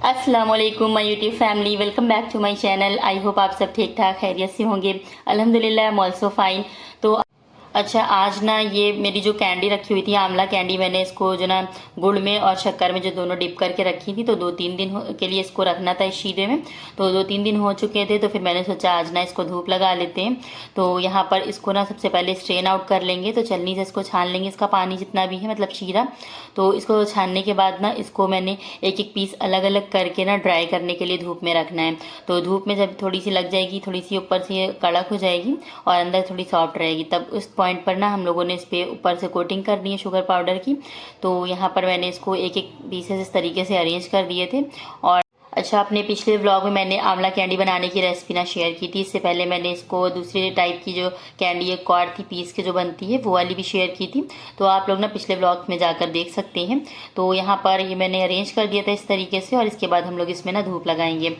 अस्सलामुअलैकुम my YouTube family, welcome back to my channel. I hope आप सब ठीक ठाक खैरियत से होंगे। अल्हम्दुलिल्लाह आई एम ऑल्सो फाइन। तो अच्छा, आज ना ये मेरी जो कैंडी रखी हुई थी, आंवला कैंडी, मैंने इसको जो ना गुड़ में और शक्कर में जो दोनों डिप करके रखी थी, तो 2-3 दिन के लिए इसको रखना था इस शीरे में। तो 2-3 दिन हो चुके थे, तो फिर मैंने सोचा आज ना इसको धूप लगा लेते हैं। तो यहाँ पर इसको ना सबसे पहले स्ट्रेन आउट कर लेंगे, तो छलनी से इसको छान लेंगे, इसका पानी जितना भी है, मतलब शीरा। तो इसको छानने के बाद ना इसको मैंने एक एक पीस अलग अलग करके ना ड्राई करने के लिए धूप में रखना है। तो धूप में जब थोड़ी सी लग जाएगी, थोड़ी सी ऊपर से कड़क हो जाएगी और अंदर थोड़ी सॉफ्ट रहेगी, तब उस पॉइंट पर ना हम लोगों ने इस पर ऊपर से कोटिंग करनी है शुगर पाउडर की। तो यहाँ पर मैंने इसको एक एक पीसेस इस तरीके से अरेंज कर दिए थे। और अच्छा, अपने पिछले व्लॉग में मैंने आंवला कैंडी बनाने की रेसिपी ना शेयर की थी। इससे पहले मैंने इसको दूसरे टाइप की जो कैंडी एक और थी पीस के जो बनती है, वो वाली भी शेयर की थी। तो आप लोग ना पिछले व्लॉग में जाकर देख सकते हैं। तो यहाँ पर ये मैंने अरेंज कर दिया था इस तरीके से, और इसके बाद हम लोग इसमें ना धूप लगाएंगे।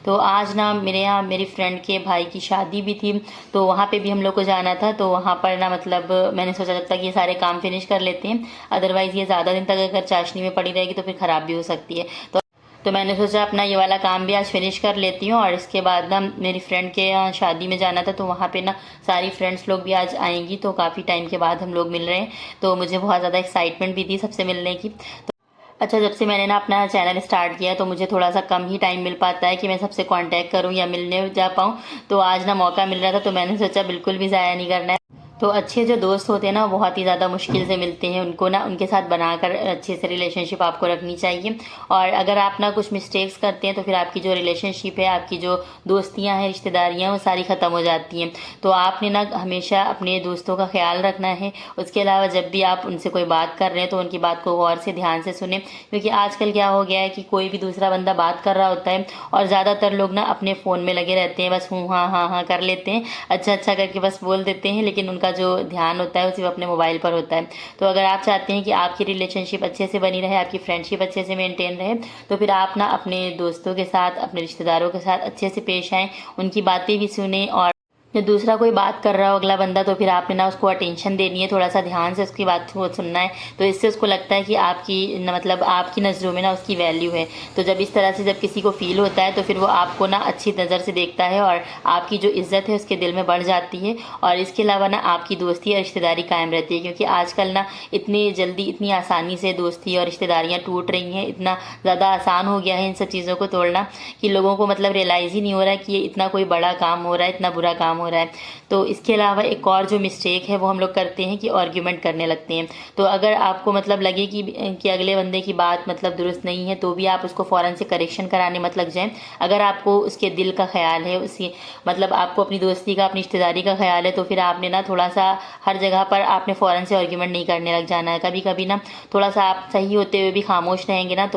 तो आज ना मेरे यहाँ मेरी फ्रेंड के भाई की शादी भी थी, तो वहाँ पर भी हम लोग को जाना था। तो वहाँ पर ना मतलब मैंने सोचा जब तक ये सारे काम फिनिश कर लेते हैं, अदरवाइज़ ये ज़्यादा दिन तक अगर चाशनी में पड़ी रहेगी तो फिर ख़राब भी हो सकती है। तो मैंने सोचा अपना ये वाला काम भी आज फिनिश कर लेती हूँ। और इसके बाद ना मेरी फ्रेंड के यहाँ शादी में जाना था, तो वहाँ पे ना सारी फ्रेंड्स लोग भी आज आएंगी, तो काफ़ी टाइम के बाद हम लोग मिल रहे हैं। तो मुझे बहुत ज़्यादा एक्साइटमेंट भी थी सबसे मिलने की। तो अच्छा, जब से मैंने ना अपना चैनल स्टार्ट किया, तो मुझे थोड़ा सा कम ही टाइम मिल पाता है कि मैं सबसे कांटेक्ट करूं या मिलने जा पाऊं। तो आज ना मौका मिल रहा था, तो मैंने सोचा बिल्कुल भी ज़ाया नहीं करना है। तो अच्छे जो दोस्त होते हैं ना, बहुत ही ज़्यादा मुश्किल से मिलते हैं। उनको ना उनके साथ बनाकर अच्छे से रिलेशनशिप आपको रखनी चाहिए। और अगर आप ना कुछ मिस्टेक्स करते हैं, तो फिर आपकी जो रिलेशनशिप है, आपकी जो दोस्तियां हैं, रिश्तेदारियां, वो सारी ख़त्म हो जाती हैं। तो आपने ना हमेशा अपने दोस्तों का ख्याल रखना है। उसके अलावा जब भी आप उनसे कोई बात कर रहे हैं, तो उनकी बात को गौर से ध्यान से सुने। क्योंकि आजकल क्या हो गया है कि कोई भी दूसरा बंदा बात कर रहा होता है, और ज़्यादातर लोग ना अपने फ़ोन में लगे रहते हैं, बस हूँ हाँ हाँ हाँ कर लेते हैं, अच्छा अच्छा करके बस बोल देते हैं, लेकिन उनका जो ध्यान होता है वो सिर्फ अपने मोबाइल पर होता है। तो अगर आप चाहते हैं कि आपकी रिलेशनशिप अच्छे से बनी रहे, आपकी फ्रेंडशिप अच्छे से मेंटेन रहे, तो फिर आप ना अपने दोस्तों के साथ, अपने रिश्तेदारों के साथ अच्छे से पेश आएँ, उनकी बातें भी सुने। और जब दूसरा कोई बात कर रहा हो अगला बंदा, तो फिर आपने ना उसको अटेंशन देनी है, थोड़ा सा ध्यान से उसकी बात को सुनना है। तो इससे उसको लगता है कि आपकी मतलब आपकी नज़रों में ना उसकी वैल्यू है। तो जब इस तरह से जब किसी को फील होता है, तो फिर वो आपको ना अच्छी नज़र से देखता है, और आपकी जो इज़्ज़त है उसके दिल में बढ़ जाती है। और इसके अलावा ना आपकी दोस्ती और रिश्तेदारी कायम रहती है। क्योंकि आजकल ना इतनी जल्दी, इतनी आसानी से दोस्ती और रिश्तेदारियाँ टूट रही हैं, इतना ज़्यादा आसान हो गया है इन सब चीज़ों को तोड़ना, कि लोगों को मतलब रियलाइज़ ही नहीं हो रहा है कि ये इतना कोई बड़ा काम हो रहा है, इतना बुरा काम हो रहा है। तो इसके अलावा एक और जो मिस्टेक है वो हम लोग करते हैं कि आर्ग्यूमेंट करने लगते हैं। तो अगर आपको मतलब लगे कि अगले बंदे की बात मतलब दुरुस्त नहीं है, तो भी आप उसको फ़ौरन से करेक्शन कराने मत लग जाएं। अगर आपको उसके दिल का ख्याल है, उसकी मतलब आपको अपनी दोस्ती का, अपनी रिश्तेदारी का ख्याल है, तो फिर आपने ना थोड़ा सा हर जगह पर आपने फ़ौरन से आर्ग्यूमेंट नहीं करने लग जाना है। कभी कभी ना थोड़ा सा आप सही होते हुए भी खामोश रहेंगे ना,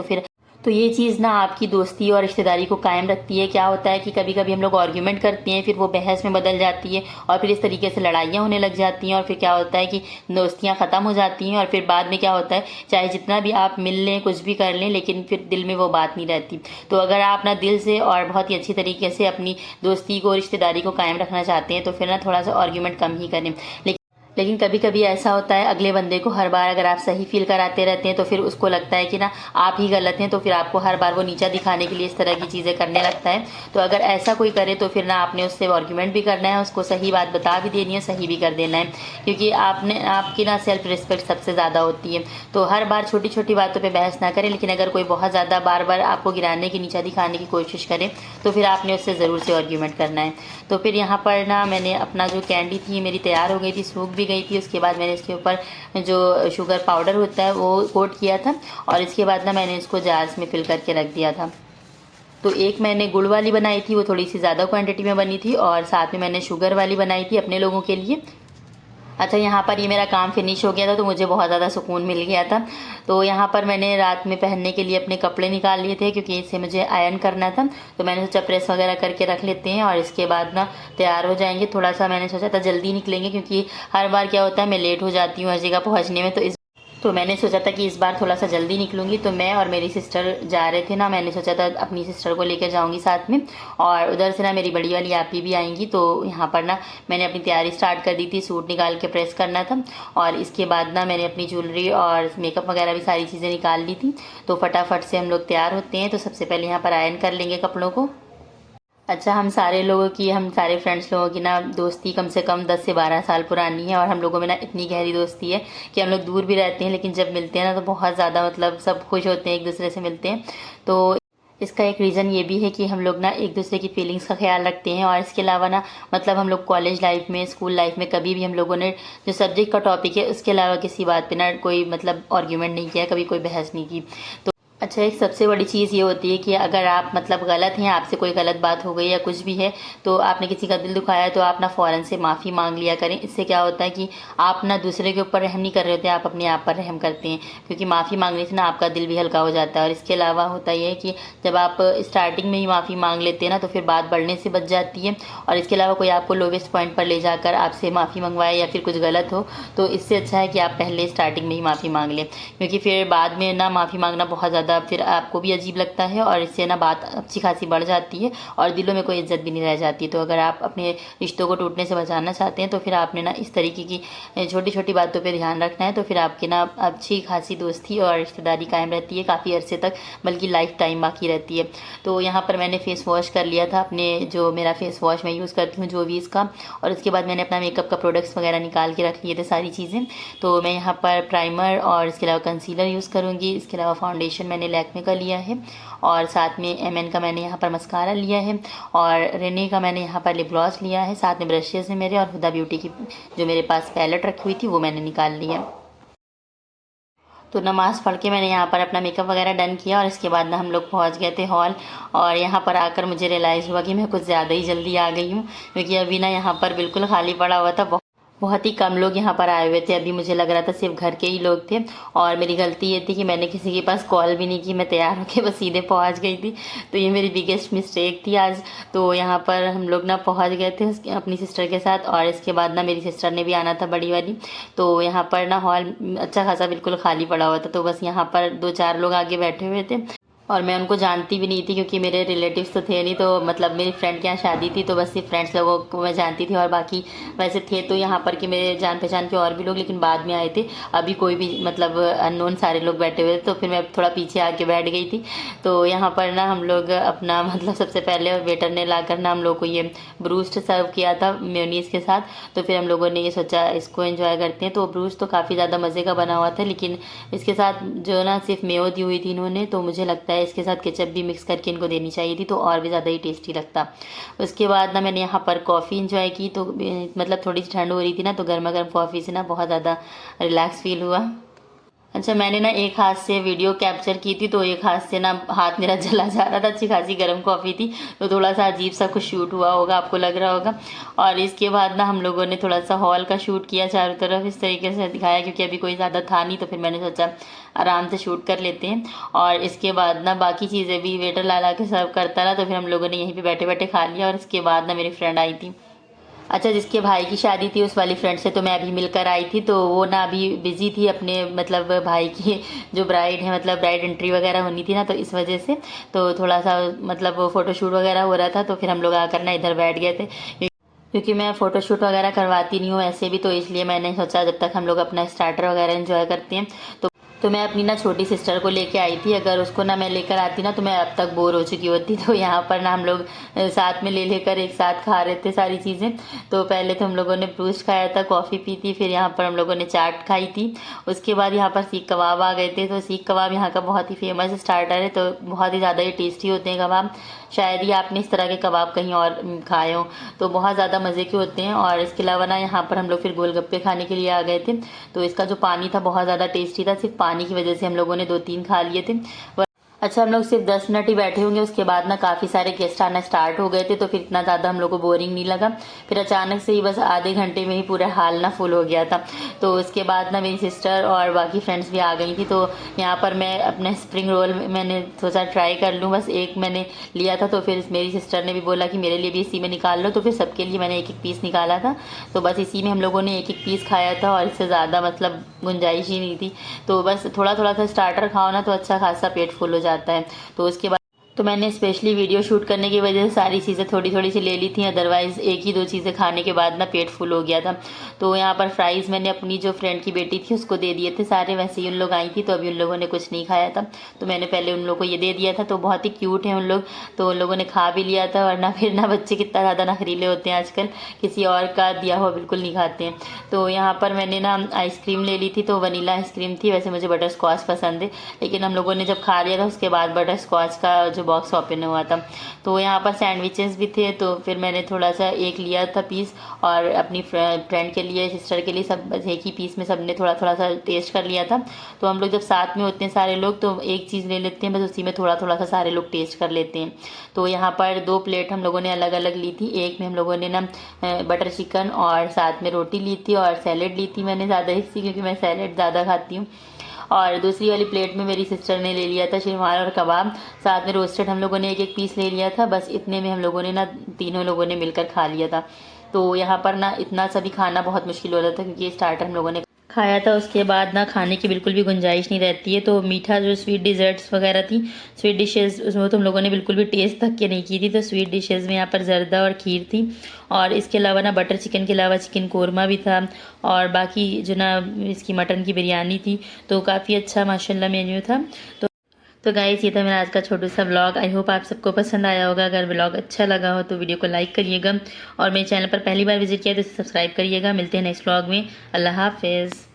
तो ये चीज़ ना आपकी दोस्ती और रिश्तेदारी को कायम रखती है। क्या होता है कि कभी कभी हम लोग आर्ग्यूमेंट करते हैं, फिर वो बहस में बदल जाती है, और फिर इस तरीके से लड़ाइयाँ होने लग जाती हैं, और फिर क्या होता है कि दोस्तियाँ ख़त्म हो जाती हैं। और फिर बाद में क्या होता है, चाहे जितना भी आप मिल लें, कुछ भी कर लें, लेकिन फिर दिल में वो बात नहीं रहती। तो अगर आप ना दिल से और बहुत ही अच्छी तरीके से अपनी दोस्ती को, रिश्तेदारी को कायम रखना चाहते हैं, तो फिर ना थोड़ा सा आर्ग्यूमेंट कम ही करें। लेकिन कभी कभी ऐसा होता है, अगले बंदे को हर बार अगर आप सही फील कराते रहते हैं, तो फिर उसको लगता है कि ना आप ही गलत हैं, तो फिर आपको हर बार वो नीचा दिखाने के लिए इस तरह की चीज़ें करने लगता है। तो अगर ऐसा कोई करे, तो फिर ना आपने उससे आर्ग्यूमेंट भी करना है, उसको सही बात बता भी देनी है, सही भी कर देना है। क्योंकि आपकी ना सेल्फ रिस्पेक्ट सबसे ज़्यादा होती है। तो हर बार छोटी छोटी बातों पर बहस ना करें, लेकिन अगर कोई बहुत ज़्यादा बार बार आपको गिराने की, नीचा दिखाने की कोशिश करे, तो फिर आपने उससे ज़रूर से आर्ग्यूमेंट करना है। तो फिर यहाँ पर ना मैंने अपना जो कैंडी थी मेरी तैयार हो गई थी, सूख भी गई थी। उसके बाद मैंने इसके ऊपर जो शुगर पाउडर होता है वो कोट किया था, और इसके बाद ना मैंने इसको जार्स में फिल करके रख दिया था। तो एक मैंने गुड़ वाली बनाई थी, वो थोड़ी सी ज़्यादा क्वांटिटी में बनी थी, और साथ में मैंने शुगर वाली बनाई थी अपने लोगों के लिए। अच्छा, यहाँ पर ये मेरा काम फिनिश हो गया था, तो मुझे बहुत ज़्यादा सुकून मिल गया था। तो यहाँ पर मैंने रात में पहनने के लिए अपने कपड़े निकाल लिए थे, क्योंकि इसे मुझे आयरन करना था। तो मैंने सोचा प्रेस वगैरह करके रख लेते हैं, और इसके बाद ना तैयार हो जाएंगे। थोड़ा सा मैंने सोचा था जल्दी निकलेंगे, क्योंकि हर बार क्या होता है, मैं लेट हो जाती हूँ हर जगह पहुँचने में। तो तो मैंने सोचा था कि इस बार थोड़ा सा जल्दी निकलूँगी, तो मैं और मेरी सिस्टर जा रहे थे ना। मैंने सोचा था अपनी सिस्टर को लेकर जाऊँगी साथ में, और उधर से ना मेरी बड़ी वाली आपी भी आएंगी। तो यहाँ पर ना मैंने अपनी तैयारी स्टार्ट कर दी थी, सूट निकाल के प्रेस करना था, और इसके बाद ना मैंने अपनी ज्वेलरी और मेकअप वगैरह भी सारी चीज़ें निकाल ली थी। तो फटाफट से हम लोग तैयार होते हैं। तो सबसे पहले यहाँ पर आयरन कर लेंगे कपड़ों को। अच्छा, हम सारे फ्रेंड्स लोगों की ना दोस्ती कम से कम 10 से 12 साल पुरानी है, और हम लोगों में ना इतनी गहरी दोस्ती है कि हम लोग दूर भी रहते हैं, लेकिन जब मिलते हैं ना तो बहुत ज़्यादा मतलब सब खुश होते हैं एक दूसरे से मिलते हैं। तो इसका एक रीज़न ये भी है कि हम लोग ना एक दूसरे की फीलिंग्स का ख्याल रखते हैं। और इसके अलावा ना मतलब हम लोग कॉलेज लाइफ में, स्कूल लाइफ में कभी भी हम लोगों ने जो सब्जेक्ट का टॉपिक है उसके अलावा किसी बात पे ना कोई मतलब आर्ग्यूमेंट नहीं किया, कभी कोई बहस नहीं की। तो अच्छा, एक सबसे बड़ी चीज़ ये होती है कि अगर आप मतलब गलत हैं, आपसे कोई गलत बात हो गई या कुछ भी है, तो आपने किसी का दिल दुखाया, तो आप ना फ़ौरन से माफ़ी मांग लिया करें। इससे क्या होता है कि आप ना दूसरे के ऊपर रहम नहीं कर रहे होते, आप अपने आप पर रहम करते हैं, क्योंकि माफ़ी मांगने से ना आपका दिल भी हल्का हो जाता है। और इसके अलावा होता ये है कि जब आप स्टार्टिंग में ही माफ़ी मांग लेते हैं ना, तो फिर बात बढ़ने से बच जाती है। और इसके अलावा कोई आपको लोवेस्ट पॉइंट पर ले जाकर आपसे माफ़ी मंगवाए या फिर कुछ गलत हो, तो इससे अच्छा है कि आप पहले स्टार्टिंग में ही माफ़ी मांग लें, क्योंकि फिर बाद में ना माफ़ी मांगना बहुत ज़्यादा फिर आपको भी अजीब लगता है, और इससे ना बात अच्छी खासी बढ़ जाती है और दिलों में कोई इज्जत भी नहीं रह जाती। तो अगर आप अपने रिश्तों को टूटने से बचाना चाहते हैं, तो फिर आपने ना इस तरीके की छोटी छोटी बातों पे ध्यान रखना है। तो फिर आपकी ना अच्छी खासी दोस्ती और रिश्तेदारी कायम रहती है काफ़ी अरसे तक, बल्कि लाइफ टाइम बाकी रहती है। तो यहाँ पर मैंने फेस वॉश कर लिया था अपने, जो मेरा फेस वॉश मैं यूज़ करती हूँ जोवीज़ का, और उसके बाद मैंने अपना मेकअप का प्रोडक्ट्स वगैरह निकाल के रख लिए थे सारी चीज़ें। तो मैं यहाँ पर प्राइमर और इसके अलावा कंसीलर यूज़ करूँगी। इसके अलावा फाउंडेशन मैंने लैक्मे का लिया है, और साथ में एमएन का मैंने यहाँ पर मस्कारा लिया है, और रेने का मैंने यहाँ पर लिप ग्लॉस लिया है। साथ में ब्रशेज़ है मेरे, और हुदा ब्यूटी की जो मेरे पास पैलेट रखी हुई थी वो मैंने निकाल ली है। तो नमाज़ पढ़ के मैंने यहाँ पर अपना मेकअप वगैरह डन किया, और इसके बाद ना हम लोग पहुँच गए थे हॉल। और यहाँ पर आकर मुझे रियलाइज़ हुआ कि मैं कुछ ज़्यादा ही जल्दी आ गई हूँ, क्योंकि अभी ना यहाँ पर बिल्कुल खाली पड़ा हुआ था, बहुत ही कम लोग यहाँ पर आए हुए थे। अभी मुझे लग रहा था सिर्फ घर के ही लोग थे, और मेरी गलती ये थी कि मैंने किसी के पास कॉल भी नहीं की, मैं तैयार होकर बस सीधे पहुँच गई थी। तो ये मेरी बिगेस्ट मिस्टेक थी आज। तो यहाँ पर हम लोग ना पहुँच गए थे अपनी सिस्टर के साथ, और इसके बाद ना मेरी सिस्टर ने भी आना था, बड़ी वाली। तो यहाँ पर ना हॉल अच्छा खासा बिल्कुल खाली पड़ा हुआ था, तो बस यहाँ पर 2-4 लोग आगे बैठे हुए थे, और मैं उनको जानती भी नहीं थी, क्योंकि मेरे रिलेटिव्स तो थे नहीं। तो मतलब मेरी फ्रेंड के यहाँ शादी थी, तो बस सिर्फ फ्रेंड्स लोगों को मैं जानती थी, और बाकी वैसे थे तो यहाँ पर कि मेरे जान पहचान के और भी लोग, लेकिन बाद में आए थे। अभी कोई भी मतलब अननोन सारे लोग बैठे हुए थे, तो फिर मैं थोड़ा पीछे आके बैठ गई थी। तो यहाँ पर ना हम लोग अपना मतलब सबसे पहले वेटर ने लाकर ना हम लोग को ये ब्रूस्ट सर्व किया था मेयोनीज़ के साथ। तो फिर हम लोगों ने ये सोचा इसको एंजॉय करते हैं। तो ब्रूस्ट तो काफ़ी ज़्यादा मज़े का बना हुआ था, लेकिन इसके साथ जो ना सिर्फ मेयो दी हुई थी इन्होंने, तो मुझे लगता है इसके साथ केचप भी मिक्स करके इनको देनी चाहिए थी, तो और भी ज़्यादा ही टेस्टी लगता। उसके बाद ना मैंने यहाँ पर कॉफ़ी इंजॉय की। तो मतलब थोड़ी सी ठंड हो रही थी ना, तो गर्मा गर्म कॉफ़ी से ना बहुत ज़्यादा रिलैक्स फील हुआ। अच्छा, मैंने ना एक हाथ से वीडियो कैप्चर की थी, तो एक हाथ से ना हाथ मेरा जला जा रहा था। अच्छी खासी गर्म कॉफ़ी थी, तो थोड़ा सा अजीब सा कुछ शूट हुआ होगा, आपको लग रहा होगा। और इसके बाद ना हम लोगों ने थोड़ा सा हॉल का शूट किया, चारों तरफ इस तरीके से दिखाया, क्योंकि अभी कोई ज़्यादा था नहीं, तो फिर मैंने सोचा आराम से शूट कर लेते हैं। और इसके बाद ना बाकी चीज़ें भी वेटर ला ला के सर्व करता रहा, तो फिर हम लोगों ने यहीं पर बैठे बैठे खा लिया। और इसके बाद ना मेरी फ्रेंड आई थी, अच्छा, जिसके भाई की शादी थी उस वाली फ्रेंड से तो मैं अभी मिलकर आई थी। तो वो ना अभी बिजी थी अपने मतलब भाई की जो ब्राइड है, मतलब ब्राइड एंट्री वगैरह होनी थी ना, तो इस वजह से तो थोड़ा सा मतलब फ़ोटोशूट वगैरह हो रहा था। तो फिर हम लोग आकर ना इधर बैठ गए थे, क्योंकि मैं फ़ोटोशूट वगैरह करवाती नहीं हूँ ऐसे भी, तो इसलिए मैंने सोचा जब तक हम लोग अपना स्टार्टर वगैरह एंजॉय करते हैं। तो मैं अपनी ना छोटी सिस्टर को लेके आई थी। अगर उसको ना मैं लेकर आती ना, तो मैं अब तक बोर हो चुकी होती। तो यहाँ पर ना हम लोग साथ में ले लेकर एक साथ खा रहे थे सारी चीज़ें। तो पहले तो हम लोगों ने ब्रूस्ट खाया था, कॉफ़ी पी थी, फिर यहाँ पर हम लोगों ने चाट खाई थी। उसके बाद यहाँ पर सीख कबाब आ गए थे। तो सीख कबाब यहाँ का बहुत ही फेमस स्टार्टर है, तो बहुत ही ज़्यादा ही टेस्टी होते हैं कबाब। शायद ही आपने इस तरह के कबाब कहीं और खाए हो, तो बहुत ज़्यादा मज़े के होते हैं। और इसके अलावा ना यहाँ पर हम लोग फिर गोलगप्पे खाने के लिए आ गए थे। तो इसका जो पानी था बहुत ज़्यादा टेस्टी था, सिर्फ पानी की वजह से हम लोगों ने 2-3 खा लिए थे। अच्छा, हम लोग सिर्फ 10 मिनट ही बैठे होंगे, उसके बाद ना काफ़ी सारे गेस्ट आना स्टार्ट हो गए थे, तो फिर इतना ज़्यादा हम लोग को बोरिंग नहीं लगा। फिर अचानक से ही बस आधे घंटे में ही पूरा हाल ना फुल हो गया था। तो उसके बाद ना मेरी सिस्टर और बाकी फ्रेंड्स भी आ गई थी। तो यहाँ पर मैं अपने स्प्रिंग रोल मैंने सोचा ट्राई कर लूँ, बस एक मैंने लिया था। तो फिर मेरी सिस्टर ने भी बोला कि मेरे लिए भी इसी में निकाल लो, तो फिर सबके लिए मैंने एक एक पीस निकाला था। तो बस इसी में हम लोगों ने एक एक पीस खाया था, और इससे ज़्यादा मतलब गुंजाइश ही नहीं थी। तो बस थोड़ा थोड़ा सा स्टार्टर खाओ ना, तो अच्छा खासा पेट फुल हो जाता है। तो उसके बाद तो मैंने स्पेशली वीडियो शूट करने की वजह से सारी चीज़ें थोड़ी थोड़ी सी ले ली थी, अदरवाइज़ एक ही दो चीज़ें खाने के बाद ना पेट फुल हो गया था। तो यहाँ पर फ्राइज़ मैंने अपनी जो फ्रेंड की बेटी थी उसको दे दिए थे सारे, वैसे ही उन लोग आई थी, तो अभी उन लोगों ने कुछ नहीं खाया था, तो मैंने पहले उन लोगों को ये दे दिया था। तो बहुत ही क्यूट है उन लोग, तो उन लोगों ने खा भी लिया था। वरना फिर ना बच्चे कितना ज़्यादा नखरीले होते हैं आजकल, किसी और का दिया हुआ बिल्कुल नहीं खाते हैं। तो यहाँ पर मैंने ना आइसक्रीम ले ली थी, तो वनीला आइसक्रीम थी, वैसे मुझे बटर स्कॉच पसंद है, लेकिन हम लोगों ने जब खा लिया था उसके बाद बटर स्कॉच का जो बॉक्स ओपन हुआ था। तो यहाँ पर सैंडविचेस भी थे, तो फिर मैंने थोड़ा सा एक लिया था पीस, और अपनी फ्रेंड के लिए, सिस्टर के लिए, सब एक ही पीस में सबने थोड़ा थोड़ा सा टेस्ट कर लिया था। तो हम लोग जब साथ में होते हैं सारे लोग, तो एक चीज़ ले लेते हैं, बस उसी में थोड़ा थोड़ा सा सारे लोग टेस्ट कर लेते हैं। तो यहाँ पर 2 प्लेट हम लोगों ने अलग अलग ली थी। एक में हम लोगों ने ना बटर चिकन और साथ में रोटी ली थी, और सैलेड ली थी मैंने ज़्यादा हिस्सी, क्योंकि मैं सैलेड ज़्यादा खाती हूँ। और दूसरी वाली प्लेट में मेरी सिस्टर ने ले लिया था शेरवान और कबाब, साथ में रोस्टेड हम लोगों ने एक एक पीस ले लिया था। बस इतने में हम लोगों ने ना तीनों लोगों ने मिलकर खा लिया था। तो यहाँ पर ना इतना सभी खाना बहुत मुश्किल हो रहा था, क्योंकि स्टार्टर हम लोगों ने खाया था, उसके बाद ना खाने की बिल्कुल भी गुंजाइश नहीं रहती है। तो मीठा जो स्वीट डिज़र्ट्स वगैरह थी, स्वीट डिशेज़, उसमें तो हम लोगों ने बिल्कुल भी टेस्ट तक के नहीं की थी। तो स्वीट डिशेज़ में यहाँ पर जर्दा और खीर थी, और इसके अलावा ना बटर चिकन के अलावा चिकन कोरमा भी था, और बाकी जो ना इसकी मटन की बिरयानी थी। तो काफ़ी अच्छा माशाल्लाह मेन्यू था। तो गाइस, ये था मेरा आज का छोटू सा व्लॉग। आई होप आप सबको पसंद आया होगा। अगर व्लॉग अच्छा लगा हो तो वीडियो को लाइक करिएगा, और मेरे चैनल पर पहली बार विजिट किया तो सब्सक्राइब करिएगा। मिलते हैं नेक्स्ट व्लॉग में। अल्लाह हाफिज़।